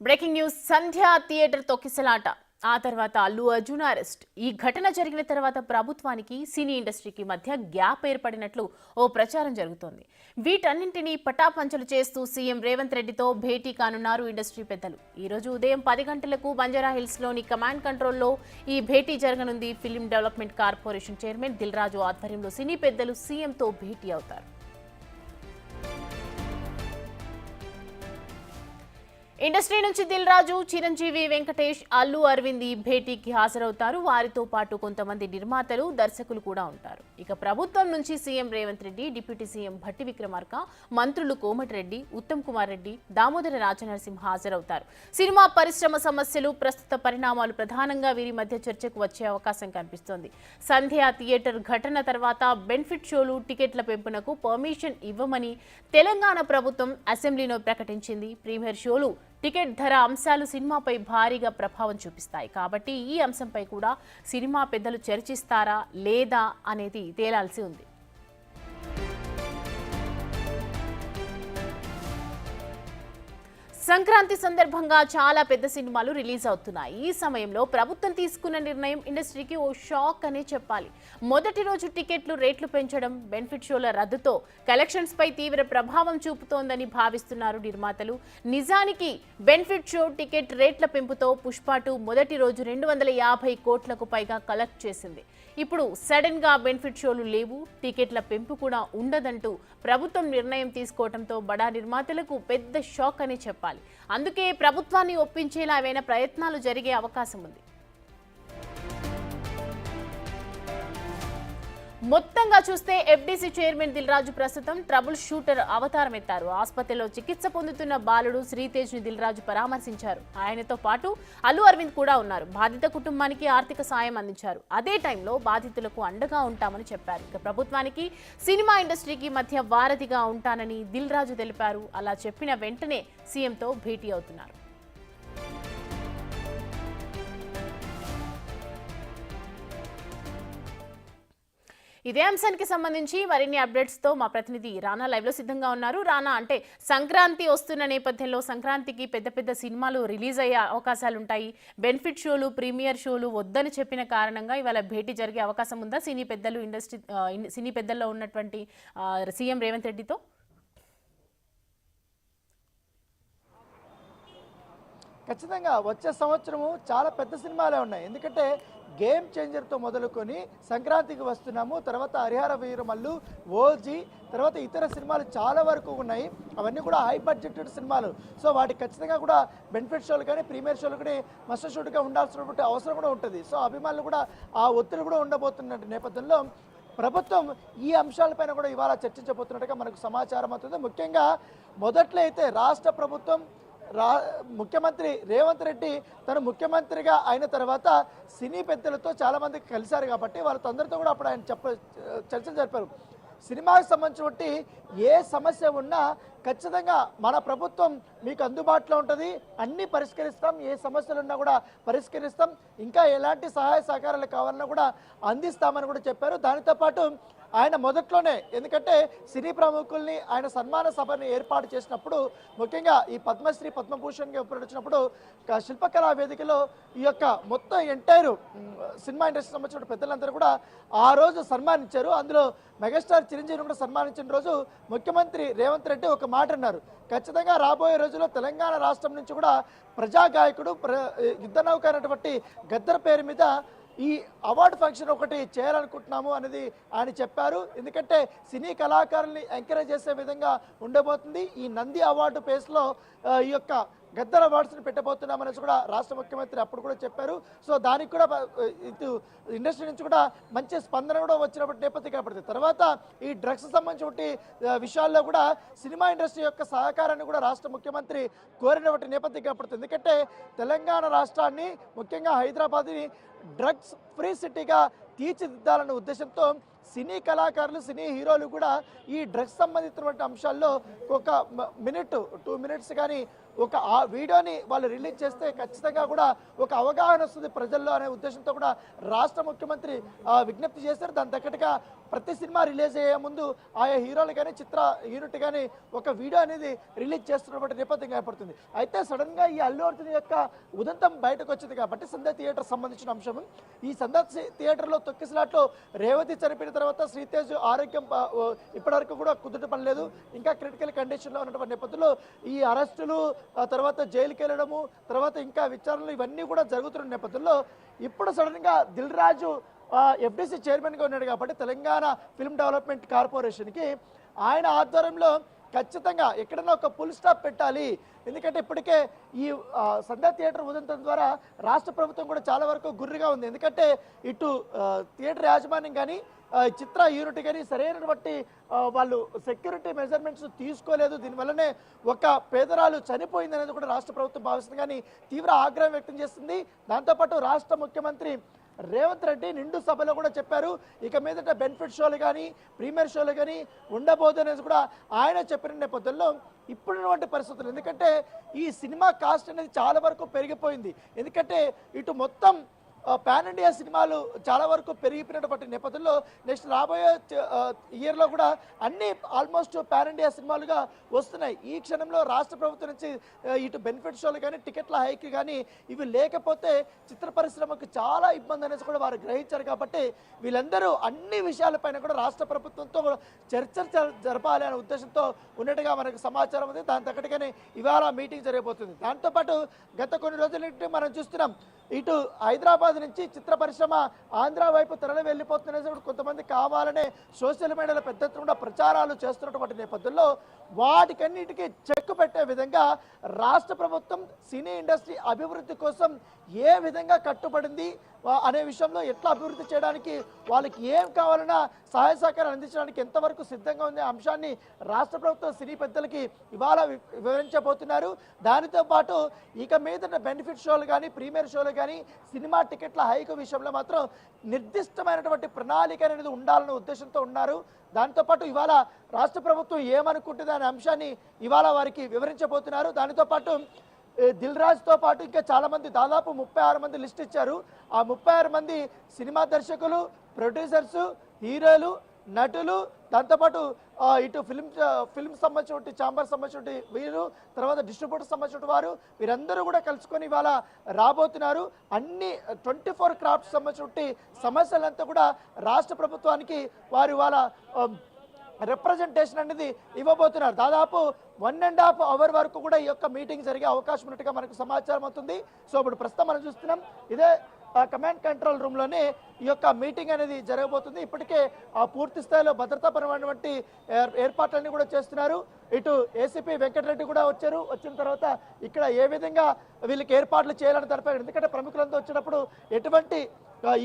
Breaking news సంధ్య theatre తొక్కిసలాట ఆ తర్వాత అల్లు అర్జున్ అరెస్ట్ ఈ ఘటన జరిగిన తర్వాత ప్రభుత్వానికి సినీ ఇండస్ట్రీకి మధ్య గ్యాప్ ఏర్పడినట్లు ఓ ప్రచారం జరుగుతోంది. వీటన్నింటినీ పటాపంచలు చేస్తూ సీఎం రేవంత్ రెడ్డితో భేటీ కానున్నారు ఇండస్ట్రీ పెద్దలు. ఈ రోజు ఉదయం 10 గంటలకు బంజారా హిల్స్ లోని కమాండ్ కంట్రోల్లో ఈ భేటీ జరగనుంది. Film development corporation chairman Dil Raju ఆధ్వర్యంలో సినీ పెద్దలు సీఎంతో భేటీ అవుతారు. ఇండస్ట్రీ నుంచి దిల్ రాజు, చిరంజీవి, వెంకటేష్, అల్లు అరవింద్ ఈ భేటీకి హాజరవుతారు. వారితో పాటు కొంతమంది నిర్మాతలు, దర్శకులు కూడా ఉంటారు. ఇక ప్రభుత్వం నుంచి CM Revanth Reddy, deputy CM Bhatti Vikramarka, మంత్రులు కోమటిరెడ్డి, ఉత్తమ్ కుమార్ రెడ్డి, దామోదర రాజనరసింహ హాజరవుతారు. సినిమా పరిశ్రమ సమస్యలు, ప్రస్తుత పరిణామాలు ప్రధానంగా వీరి మధ్య చర్చకు వచ్చే అవకాశం కనిపిస్తోంది. సంధ్య థియేటర్ ఘటన తర్వాత బెనిఫిట్ షోలు, టికెట్ల పెంపునకు పర్మిషన్ ఇవ్వమని తెలంగాణ ప్రభుత్వం అసెంబ్లీలో ప్రకటించింది. ప్రీమియర్ షోలు, టికెట్ ధర అంశాలు సినిమాపై భారీగా ప్రభావం చూపిస్తాయి. కాబట్టి ఈ అంశంపై కూడా సినిమా పెద్దలు చర్చిస్తారా లేదా అనేది తేలాల్సి ఉంది. సంక్రాంతి సందర్భంగా చాలా పెద్ద సినిమాలు రిలీజ్ అవుతున్నాయి. ఈ సమయంలో ప్రభుత్వం తీసుకున్న నిర్ణయం ఇండస్ట్రీకి ఓ షాక్ అనే చెప్పాలి. మొదటి రోజు టికెట్లు రేట్లు పెంచడం, బెనిఫిట్ షోల రద్దుతో కలెక్షన్స్ పై తీవ్ర ప్రభావం చూపుతోందని భావిస్తున్నారు నిర్మాతలు. నిజానికి బెనిఫిట్ షో టికెట్ రేట్ల పెంపుతో పుష్ప 2 మొదటి రోజు 250 కోట్లకు పైగా కలెక్ట్ చేసింది. ఇప్పుడు సడన్ గా బెనిఫిట్ షోలు లేవు, టికెట్ల పెంపు కూడా ఉండదంటూ ప్రభుత్వం నిర్ణయం తీసుకోవడంతో బడా నిర్మాతలకు పెద్ద షాక్ అని చెప్పాలి. అందుకే ప్రభుత్వాన్ని ఒప్పించేలా ఏవైనా ప్రయత్నాలు జరిగే అవకాశం ఉంది. మొత్తంగా చూస్తే ఎఫ్డీసీ చైర్మన్ దిల్ రాజు ప్రస్తుతం ట్రబుల్ షూటర్ అవతారం ఎత్తారు. ఆసుపత్రిలో చికిత్స పొందుతున్న బాలుడు శ్రీతేజ్ ని దిల్ రాజు పరామర్శించారు. ఆయనతో పాటు అల్లు అరవింద్ కూడా ఉన్నారు. బాధిత కుటుంబానికి ఆర్థిక సాయం అందించారు. అదే టైంలో బాధితులకు అండగా ఉంటామని చెప్పారు. ఇక ప్రభుత్వానికి, సినిమా ఇండస్ట్రీకి మధ్య వారధిగా ఉంటానని దిల్ రాజు తెలిపారు. అలా చెప్పిన వెంటనే సీఎంతో భేటీ అవుతున్నారు. ఇదే అంశానికి సంబంధించి మరిన్ని అప్డేట్స్ తో మా ప్రతినిధి రానా లైవ్ లో సిద్ధంగా ఉన్నారు. రానా, అంటే సంక్రాంతి వస్తున్న నేపథ్యంలో సంక్రాంతికి పెద్ద పెద్ద సినిమాలు రిలీజ్ అయ్యే అవకాశాలు ఉంటాయి. బెనిఫిట్ షోలు, ప్రీమియర్ షోలు వద్దని చెప్పిన కారణంగా ఇవాళ భేటీ జరిగే అవకాశం ఉందా సినీ పెద్దల్లో ఉన్నటువంటి సీఎం రేవంత్ రెడ్డితో? ఖచ్చితంగా వచ్చే సంవత్సరము చాలా పెద్ద సినిమాలే ఉన్నాయి. ఎందుకంటే గేమ్ చేంజర్తో మొదలుకొని సంక్రాంతికి వస్తున్నాము, తర్వాత హరిహర వీరమల్లు, ఓజీ, తర్వాత ఇతర సినిమాలు చాలా వరకు ఉన్నాయి. అవన్నీ కూడా హై బడ్జెటెడ్ సినిమాలు. సో వాటికి ఖచ్చితంగా కూడా బెనిఫిట్ షోలు కానీ ప్రీమియర్ షోలు కానీ మస్ట్ షూట్గా ఉండాల్సినటువంటి అవసరం కూడా ఉంటుంది. సో అభిమానులు కూడా ఆ ఒత్తిడి కూడా ఉండబోతున్న నేపథ్యంలో ప్రభుత్వం ఈ అంశాలపైన కూడా ఇవాళ చర్చించబోతున్నట్టుగా మనకు సమాచారం అవుతుంది. ముఖ్యంగా మొదట్లో అయితే రాష్ట్ర ప్రభుత్వం ముఖ్యమంత్రి రేవంత్ రెడ్డి తను ముఖ్యమంత్రిగా అయిన తర్వాత సినీ పెద్దలతో చాలామంది కలిశారు కాబట్టి వాళ్ళతో అందరితో కూడా అప్పుడు ఆయన చర్చలు జరిపారు. సినిమాకి సంబంధించినటువంటి ఏ సమస్య ఉన్నా ఖచ్చితంగా మన ప్రభుత్వం మీకు అందుబాటులో ఉంటుంది, అన్నీ పరిష్కరిస్తాం, ఏ సమస్యలు ఉన్నా కూడా పరిష్కరిస్తాం, ఇంకా ఎలాంటి సహాయ సహకారాలు కావాలన్నా కూడా అందిస్తామని కూడా చెప్పారు. దానితో పాటు ఆయన మొదట్లోనే, ఎందుకంటే సినీ ప్రముఖుల్ని ఆయన సన్మాన సభని ఏర్పాటు చేసినప్పుడు, ముఖ్యంగా ఈ పద్మశ్రీ పద్మభూషణ్గా ప్రకటించినప్పుడు శిల్పకళా వేదికలో ఈ యొక్క మొత్తం ఎంటైర్ సినిమా ఇండస్ట్రీ సంబంధించిన పెద్దలందరూ కూడా ఆ రోజు సన్మానించారు. అందులో మెగాస్టార్ చిరంజీవిని కూడా సన్మానించిన రోజు ముఖ్యమంత్రి రేవంత్ రెడ్డి ఒక మాట అన్నారు, ఖచ్చితంగా రాబోయే రోజుల్లో తెలంగాణ రాష్ట్రం నుంచి కూడా ప్రజాగాయకుడు, యుద్ధ నౌక అనేటువంటి గద్దర్ పేరు మీద ఈ అవార్డు ఫంక్షన్ ఒకటి చేయాలనుకుంటున్నాము అనేది ఆయన చెప్పారు. ఎందుకంటే సినీ కళాకారుల్ని ఎంకరేజ్ చేసే విధంగా ఉండబోతుంది. ఈ నంది అవార్డు పేస్లో ఈ యొక్క గద్దర్ అవార్డ్స్ని పెట్టబోతున్నామనేసి కూడా రాష్ట్ర ముఖ్యమంత్రి అప్పుడు కూడా చెప్పారు. సో దానికి కూడా ఇటు ఇండస్ట్రీ నుంచి కూడా మంచి స్పందన కూడా వచ్చినప్పటి నేపథ్యం కనపడుతుంది. తర్వాత ఈ డ్రగ్స్ సంబంధించిన విషయాల్లో కూడా సినిమా ఇండస్ట్రీ యొక్క సహకారాన్ని కూడా రాష్ట్ర ముఖ్యమంత్రి కోరినటువంటి నేపథ్యం కనపడుతుంది. ఎందుకంటే తెలంగాణ రాష్ట్రాన్ని, ముఖ్యంగా హైదరాబాద్ని డ్రగ్స్ ఫ్రీ సిటీగా తీర్చిదిద్దాలనే ఉద్దేశంతో సినీ కళాకారులు సినీ హీరోలు కూడా ఈ డ్రగ్స్ సంబంధించినటువంటి అంశాల్లో ఒక మినిట్ 2 మినిట్స్ కానీ ఒక ఆ వీడియోని వాళ్ళు రిలీజ్ చేస్తే ఖచ్చితంగా కూడా ఒక అవగాహన వస్తుంది ప్రజల్లో అనే ఉద్దేశంతో కూడా రాష్ట్ర ముఖ్యమంత్రి విజ్ఞప్తి చేశారు. దాని తగ్గట్టుగా ప్రతి సినిమా రిలీజ్ అయ్యే ముందు ఆయా హీరోలు కానీ చిత్ర యూనిట్ కానీ ఒక వీడియో అనేది రిలీజ్ చేస్తున్నటువంటి నేపథ్యం ఏర్పడుతుంది. అయితే సడన్గా ఈ అల్లు అర్జున్ యొక్క ఉదంతం బయటకు వచ్చింది కాబట్టి సంధ్య థియేటర్ సంబంధించిన అంశం. ఈ సంధ్య థియేటర్లో తొక్కిసలాట్లో రేవతి చనిపోయిన తర్వాత శ్రీతేజ్ ఆరోగ్యం ఇప్పటివరకు కూడా కుదుట పడలేదు, ఇంకా క్రిటికల్ కండిషన్లో ఉన్నటువంటి నేపథ్యంలో ఈ అరెస్టులు తర్వాత జైలుకి వెళ్ళడము తర్వాత ఇంకా విచారణలు ఇవన్నీ కూడా జరుగుతున్న నేపథ్యంలో ఇప్పుడు సడన్గా దిల్ రాజు ఎఫ్డీసీ చైర్మన్గా ఉన్నాడు కాబట్టి తెలంగాణ ఫిల్మ్ డెవలప్మెంట్ కార్పొరేషన్కి ఆయన ఆధ్వర్యంలో ఖచ్చితంగా ఎక్కడైనా ఒక ఫుల్ స్టాప్ పెట్టాలి. ఎందుకంటే ఇప్పటికే ఈ సంధ్య థియేటర్ ఉదంతం ద్వారా రాష్ట్ర ప్రభుత్వం కూడా చాలా వరకు గుర్రుగా ఉంది. ఎందుకంటే ఇటు థియేటర్ యాజమాన్యం కానీ చిత్ర యూనిట్ కానీ సరైనటువంటి వాళ్ళు సెక్యూరిటీ మెజర్మెంట్స్ తీసుకోలేదు. దీనివల్లనే ఒక పేదరాలు చనిపోయింది అనేది కూడా రాష్ట్ర ప్రభుత్వం భావిస్తుంది కానీ తీవ్ర ఆగ్రహం వ్యక్తం చేస్తుంది. దాంతోపాటు రాష్ట్ర ముఖ్యమంత్రి రేవంత్ రెడ్డి నిండు సభలో కూడా చెప్పారు ఇక మీదట బెనిఫిట్ షోలు కానీ ప్రీమియర్ షోలు కానీ ఉండబోదు అనేది కూడా ఆయన చెప్పిన నేపథ్యంలో ఇప్పుడున్నటువంటి పరిస్థితులు. ఎందుకంటే ఈ సినిమా కాస్ట్ అనేది చాలా వరకు పెరిగిపోయింది. ఎందుకంటే ఇటు మొత్తం పాన్ ఇండియా సినిమాలు చాలా వరకు పెరిగిపోయినటువంటి నేపథ్యంలో నెక్స్ట్ రాబోయే ఇయర్లో కూడా అన్ని ఆల్మోస్ట్ పాన్ ఇండియా సినిమాలుగా వస్తున్నాయి. ఈ క్షణంలో రాష్ట్ర ప్రభుత్వం నుంచి ఇటు బెనిఫిట్ షోలు కానీ టికెట్ల హైక్ కానీ ఇవి లేకపోతే చిత్ర పరిశ్రమకు చాలా ఇబ్బంది అనేసి కూడా వారు గ్రహించారు. కాబట్టి వీళ్ళందరూ అన్ని విషయాలపైన కూడా రాష్ట్ర ప్రభుత్వంతో చర్చలు జరపాలి అనే ఉద్దేశంతో ఉన్నట్టుగా మనకు సమాచారం ఉంది. దాని తగ్గట్టుగానే ఇవాళ మీటింగ్ జరగబోతుంది. దాంతోపాటు గత కొన్ని రోజుల నుండి మనం చూస్తున్నాం ఇటు హైదరాబాద్ నుంచి చిత్ర పరిశ్రమ ఆంధ్ర వైపు తరలి వెళ్ళిపోతున్న కొంతమంది కావాలనే సోషల్ మీడియాలో పెద్ద ఎత్తున ప్రచారాలు చేస్తున్నటువంటి నేపథ్యంలో వాటికన్నిటికీ చెక్ పెట్టే విధంగా రాష్ట్ర ప్రభుత్వం సినీ ఇండస్ట్రీ అభివృద్ధి కోసం ఏ విధంగా కట్టుబడింది అనే విషయంలో ఎట్లా అభివృద్ధి చేయడానికి వాళ్ళకి ఏం కావాలన్నా సహాయ సహకారం అందించడానికి ఎంతవరకు సిద్ధంగా ఉంది అంశాన్ని రాష్ట్ర ప్రభుత్వం సినీ పెద్దలకి ఇవాళ వివరించబోతున్నారు. దానితో పాటు ఇక మీద బెనిఫిట్ షోలు కానీ ప్రీమియర్ షోలు కానీ సినిమా టికెట్ల హైక్ విషయంలో మాత్రం నిర్దిష్టమైనటువంటి ప్రణాళిక అనేది ఉండాలనే ఉద్దేశంతో ఉన్నారు. దాంతోపాటు ఇవాళ రాష్ట్ర ప్రభుత్వం ఏమనుకుంటుంది అనే అంశాన్ని ఇవాళ వారికి వివరించబోతున్నారు. దానితో పాటు దిల్ రాజుతో పాటు ఇంకా చాలా మంది దాదాపు 36 మంది లిస్ట్ ఇచ్చారు. ఆ 36 మంది సినిమా దర్శకులు, ప్రొడ్యూసర్స్, హీరోలు, నటులు, దాంతోపాటు ఇటు ఫిల్మ్ సంబంధించిన ఛాంబర్ సంబంధించిన వీరు తర్వాత డిస్ట్రిబ్యూటర్ సంబంధించిన వారు వీరందరూ కూడా కలుసుకొని ఇవాళ రాబోతున్నారు. అన్ని 24 క్రాఫ్ట్స్ సంబంధించిన సమస్యలంతా కూడా రాష్ట్ర ప్రభుత్వానికి వారు ఇవాళ రిప్రజెంటేషన్ అనేది ఇవ్వబోతున్నారు. దాదాపు 1.5 అవర్ వరకు కూడా ఈ యొక్క మీటింగ్ జరిగే అవకాశం ఉన్నట్టుగా మనకు సమాచారం అవుతుంది. సో ఇప్పుడు ప్రస్తుతం మనం చూస్తున్నాం ఇదే కమాండ్ కంట్రోల్ రూమ్లోనే ఈ యొక్క మీటింగ్ అనేది జరగబోతుంది. ఇప్పటికే పూర్తి స్థాయిలో భద్రతాపరమైనటువంటి ఏర్పాట్లన్నీ కూడా చేస్తున్నారు. ఇటు ఏసీపీ వెంకటరెడ్డి కూడా వచ్చారు. వచ్చిన తర్వాత ఇక్కడ ఏ విధంగా వీళ్ళకి ఏర్పాట్లు చేయాలని దానిపై ఎందుకంటే ప్రముఖులంతా వచ్చినప్పుడు ఎటువంటి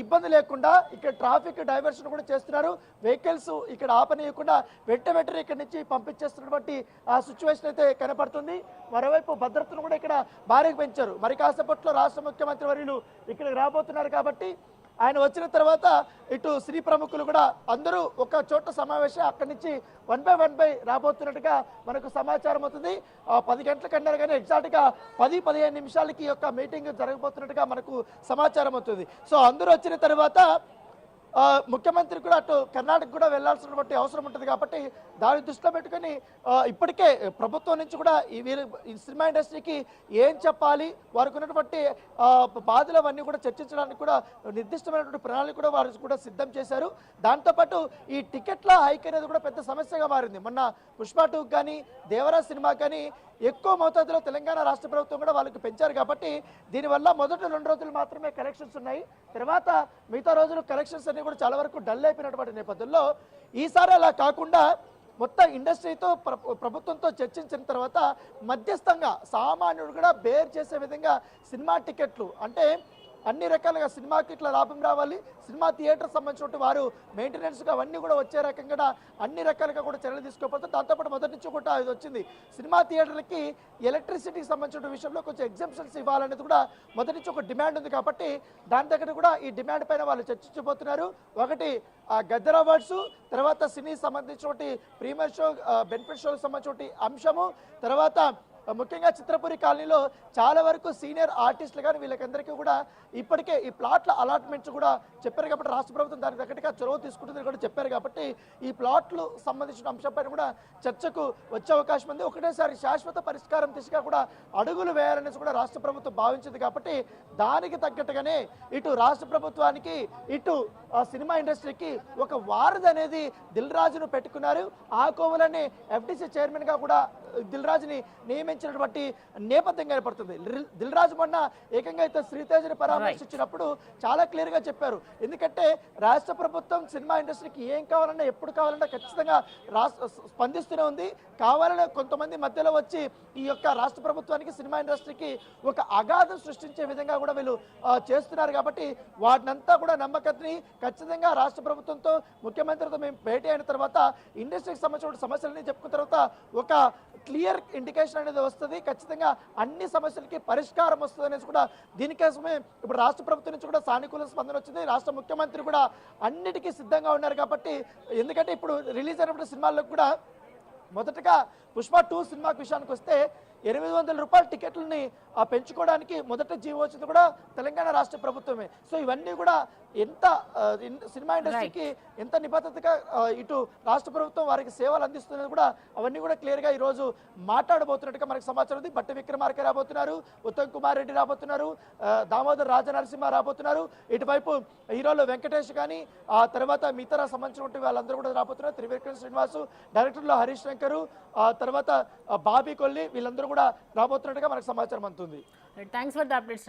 ఇబ్బంది లేకుండా ఇక్కడ ట్రాఫిక్ డైవర్షన్ కూడా చేస్తున్నారు. వెహికల్స్ ఇక్కడ ఆపనీయకుండా వెంటనే ఇక్కడ నుంచి పంపించేస్తున్నటువంటి ఆ సిచ్యువేషన్ అయితే కనపడుతుంది. మరోవైపు భద్రతను కూడా ఇక్కడ భారీగా పెంచారు. మరి కాసేపట్లో రాష్ట్ర ముఖ్యమంత్రి వర్యులు ఇక్కడికి రాబోతున్నారు కాబట్టి ఆయన వచ్చిన తర్వాత ఇటు సినీ ప్రముఖులు కూడా అందరూ ఒక చోట సమావేశం అక్కడి నుంచి 1 బై 1 రాబోతున్నట్టుగా మనకు సమాచారం అవుతుంది. 10 గంటలకు అన్నారు కానీ ఎగ్జాక్ట్గా 10-15 నిమిషాలకి ఈ యొక్క మీటింగ్ జరగబోతున్నట్టుగా మనకు సమాచారం అవుతుంది. సో అందరూ వచ్చిన తర్వాత ముఖ్యమంత్రి కూడా అటు కర్ణాటక కూడా వెళ్లాల్సినటువంటి అవసరం ఉంటుంది కాబట్టి దాన్ని దృష్టిలో పెట్టుకొని ఇప్పటికే ప్రభుత్వం నుంచి కూడా ఈ సినిమా ఇండస్ట్రీకి ఏం చెప్పాలి వారికి ఉన్నటువంటి బాధలు అవన్నీ కూడా చర్చించడానికి కూడా నిర్దిష్టమైనటువంటి ప్రణాళిక కూడా వారు కూడా సిద్ధం చేశారు. దాంతోపాటు ఈ టికెట్ల హైక్ అనేది కూడా పెద్ద సమస్యగా మారింది. మొన్న పుష్ప 2 కానీ దేవరాజ్ సినిమా కానీ ఎక్కువ మోతాదులో తెలంగాణ రాష్ట్ర ప్రభుత్వం కూడా వాళ్ళకి పెంచారు కాబట్టి దీనివల్ల మొదటి 2 రోజులు మాత్రమే కలెక్షన్స్ ఉన్నాయి. తర్వాత మిగతా రోజులు కలెక్షన్స్ అన్ని కూడా చాలా వరకు డల్ అయిపోయినటువంటి నేపథ్యంలో ఈసారి అలా కాకుండా మొత్తం ఇండస్ట్రీతో ప్రభుత్వంతో చర్చించిన తర్వాత మధ్యస్థంగా సామాన్యుడు కూడా బేర్ చేసే విధంగా సినిమా టికెట్లు అంటే అన్ని రకాలుగా సినిమాకి ఇట్లా లాభం రావాలి, సినిమా థియేటర్ సంబంధించిన వారు మెయింటెనెన్స్గా అవన్నీ కూడా వచ్చే రకంగా అన్ని రకాలుగా కూడా చర్యలు తీసుకోకపోతే దాంతోపాటు మొదటి నుంచి కూడా ఇది వచ్చింది. సినిమా థియేటర్లకి ఎలక్ట్రిసిటీకి సంబంధించిన విషయంలో కొంచెం ఎగ్జామ్షన్స్ ఇవ్వాలనేది కూడా మొదటి నుంచి ఒక డిమాండ్ ఉంది కాబట్టి దాని దగ్గర కూడా ఈ డిమాండ్ పైన వాళ్ళు చర్చించబోతున్నారు. ఒకటి గద్దర్ అవార్డ్స్, తర్వాత సినీ సంబంధించినటువంటి ప్రీమియర్ షో, బెనిఫిట్ షోకి సంబంధించిన అంశము, తర్వాత ముఖ్యంగా చిత్రపురి కాలనీలో చాలా వరకు సీనియర్ ఆర్టిస్టులు కానీ వీళ్ళకందరికీ కూడా ఇప్పటికే ఈ ప్లాట్ల అలాట్మెంట్స్ కూడా చెప్పారు కాబట్టి రాష్ట్ర ప్రభుత్వం దానికి తగ్గట్టుగా చొరవ తీసుకుంటుందని కూడా చెప్పారు కాబట్టి ఈ ప్లాట్లు సంబంధించిన అంశంపైన కూడా చర్చకు వచ్చే అవకాశం ఉంది. ఒకటేసారి శాశ్వత పరిష్కారం దిశగా కూడా అడుగులు వేయాలనేసి కూడా రాష్ట్ర ప్రభుత్వం భావించింది కాబట్టి దానికి తగ్గట్టుగానే ఇటు రాష్ట్ర ప్రభుత్వానికి ఇటు సినిమా ఇండస్ట్రీకి ఒక వారధి అనేది దిల్ రాజును పెట్టుకున్నారు. ఆ కోవలని ఎఫ్డిసి చైర్మన్గా కూడా దిల్ రాజుని నియమించినటువంటి నేపథ్యం ఏర్పడుతుంది. దిల్ రాజు మొన్న ఏకంగా అయితే శ్రీతేజని పరామర్శించినప్పుడు చాలా క్లియర్గా చెప్పారు. ఎందుకంటే రాష్ట్ర ప్రభుత్వం సినిమా ఇండస్ట్రీకి ఏం కావాలన్నా ఎప్పుడు కావాలన్నా ఖచ్చితంగా స్పందిస్తూనే ఉంది. కావాలని కొంతమంది మధ్యలో వచ్చి ఈ యొక్క రాష్ట్ర ప్రభుత్వానికి సినిమా ఇండస్ట్రీకి ఒక అగాధం సృష్టించే విధంగా కూడా వీళ్ళు చేస్తున్నారు కాబట్టి వాటినంతా కూడా నమ్మకత్ని ఖచ్చితంగా రాష్ట్ర ప్రభుత్వంతో ముఖ్యమంత్రితో మేము భేటీ అయిన తర్వాత ఇండస్ట్రీకి సంబంధించిన సమస్యలని చెప్పుకున్న తర్వాత ఒక క్లియర్ ఇండికేషన్ అనేది వస్తుంది. ఖచ్చితంగా అన్ని సమస్యలకి పరిష్కారం వస్తుంది అనేసి కూడా దీనికోసమే ఇప్పుడు రాష్ట్ర ప్రభుత్వం నుంచి కూడా సానుకూల స్పందన వచ్చింది. రాష్ట్ర ముఖ్యమంత్రి కూడా అన్నిటికీ సిద్ధంగా ఉన్నారు కాబట్టి ఎందుకంటే ఇప్పుడు రిలీజ్ అయినప్పుడు సినిమాల్లో కూడా మొదటగా పుష్ప 2 సినిమాకి విషయానికి వస్తే 800 రూపాయల టికెట్లని పెంచుకోవడానికి మొదట జీవో వచ్చింది కూడా తెలంగాణ రాష్ట్ర ప్రభుత్వమే. సో ఇవన్నీ కూడా ఎంత సినిమా ఇండస్ట్రీకి ఎంత నిబద్ధతగా ఇటు రాష్ట్ర ప్రభుత్వం వారికి సేవలు అందిస్తున్నది కూడా అవన్నీ కూడా క్లియర్గా ఈరోజు మాట్లాడబోతున్నట్టుగా మనకు సమాచారం ఉంది. బట్టి విక్రమార్క రాబోతున్నారు, ఉత్తమ్ కుమార్ రెడ్డి రాబోతున్నారు, దామోదర్ రాజనరసింహ రాబోతున్నారు, ఇటువైపు హీరోలు వెంకటేష్ కానీ ఆ తర్వాత మిగతా సంబంధించినటువంటి వాళ్ళందరూ కూడా రాబోతున్నారు. త్రివిక్రమ్ శ్రీనివాసు, డైరెక్టర్లో హరీష్ శంకరు, తర్వాత బాబీ కొల్లి వీళ్ళందరూ కూడా రాబోతున్నట్టుగా మనకు సమాచారం అందుతుంది. Thanks for the updates.